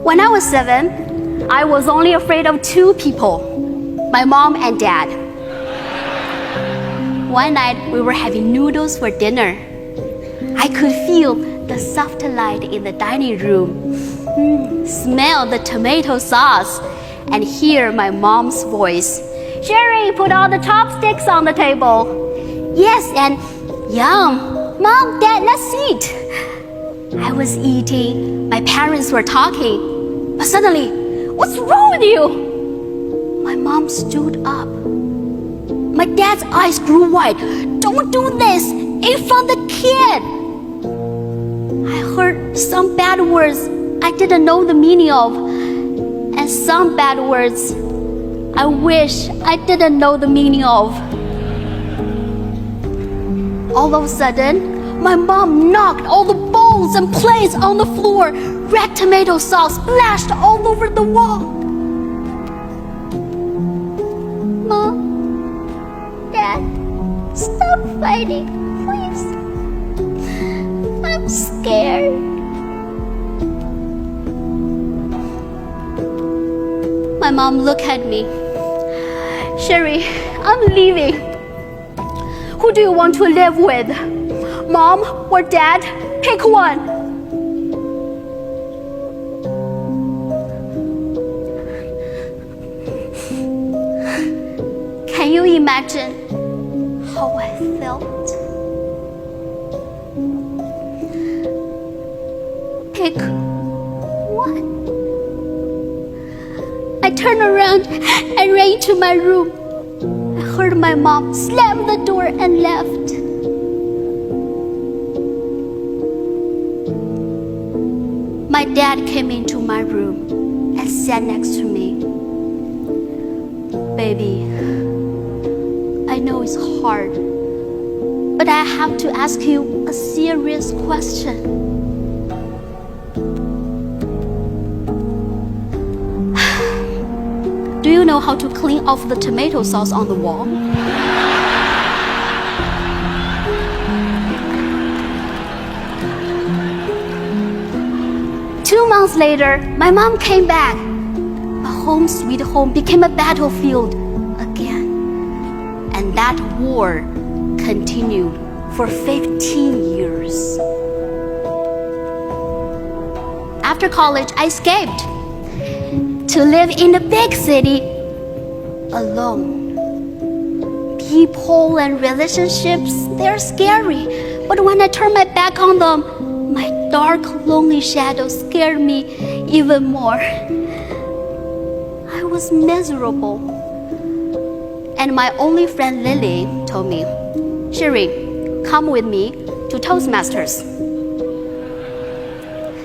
When I was 7, I was only afraid of 2 people, my mom and dad. One night, we were having noodles for dinner. I could feel the soft light in the dining room, smell the tomato sauce, and hear my mom's voice. Sherry, put all the chopsticks on the table. Yes, and yum. Mom, Dad, let's eat. I was eating. My parents were talking. But suddenly, what's wrong with you? My mom stood up. My dad's eyes grew wide. Don't do this in front of the kid. I heard some bad words I didn't know the meaning of, and some bad words I wish I didn't know the meaning of. All of a sudden, my mom knocked all the bowls and plates on the floor. Red tomato sauce splashed all over the wall. Mom, Dad, stop fighting, please. I'm scared. My mom looked at me. Sherry, I'm leaving. Who do you want to live with? Mom or Dad? Pick one. Can you imagine how I felt? Pick one. I turned around and ran into my room. I heard my mom slam the door and left. My dad came into my room and sat next to me. Baby, I know it's hard, but I have to ask you a serious question. Do you know how to clean off the tomato sauce on the wall? Two months later, my mom came back. My home sweet home became a battlefield again. And that war continued for 15 years. After college, I escaped to live in a big city alone. People and relationships, they're scary. But when I turn my back on them, my dark, lonely shadow scared me even more. I was miserable. And my only friend Lily told me, Sherry, come with me to Toastmasters.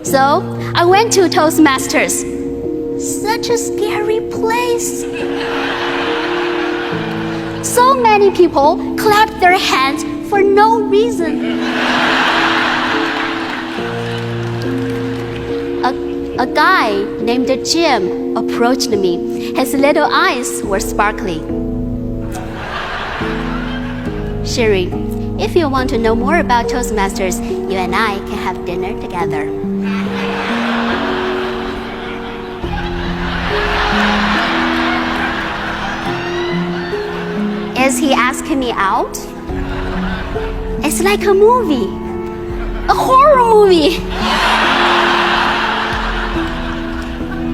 So I went to Toastmasters. Such a scary place. So many people clapped their hands for no reason. A guy named Jim approached me. His little eyes were sparkling. Sherry, if you want to know more about Toastmasters, you and I can have dinner together. Is he asking me out? It's like a movie, a horror movie.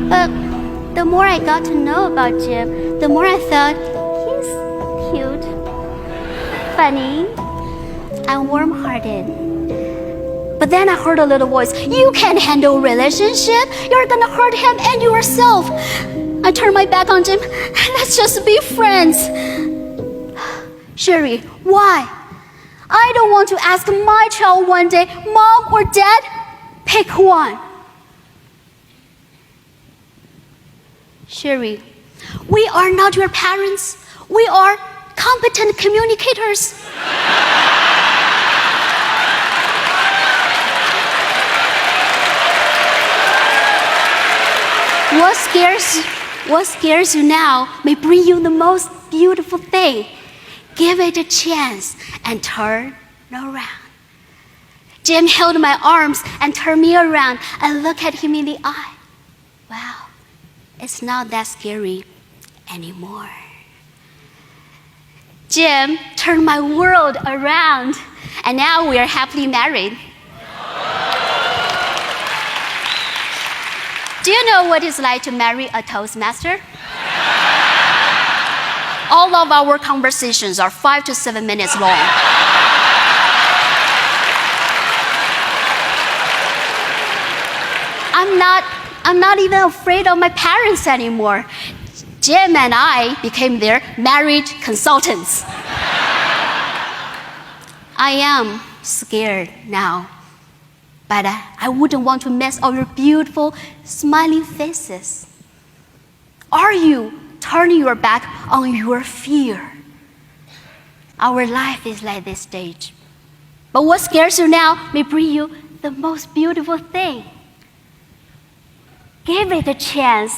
But the more I got to know about Jim, the more I thought he's cute, funny, and warm-hearted. But then I heard a little voice, you can't handle a relationship. You're gonna hurt him and yourself. I turned my back on Jim. Let's just be friends. Sherry, why? I don't want to ask my child one day, Mom or Dad, pick one. Sherry, we are not your parents. We are competent communicators. What scares you now may bring you the most beautiful thing. Give it a chance and turn around. Jim held my arms and turned me around and looked at him in the eye. Wow, it's not that scary anymore. Jim turned my world around, and now we are happily married. Do you know what it's like to marry a Toastmaster? All of our conversations are 5 to 7 minutes long. I'm not even afraid of my parents anymore. Jim and I became their marriage consultants. I am scared now, but I wouldn't want to mess up your beautiful, smiling faces. Are you turning your back on your fear? Our life is like this stage. But what scares you now may bring you the most beautiful thing. Give it a chance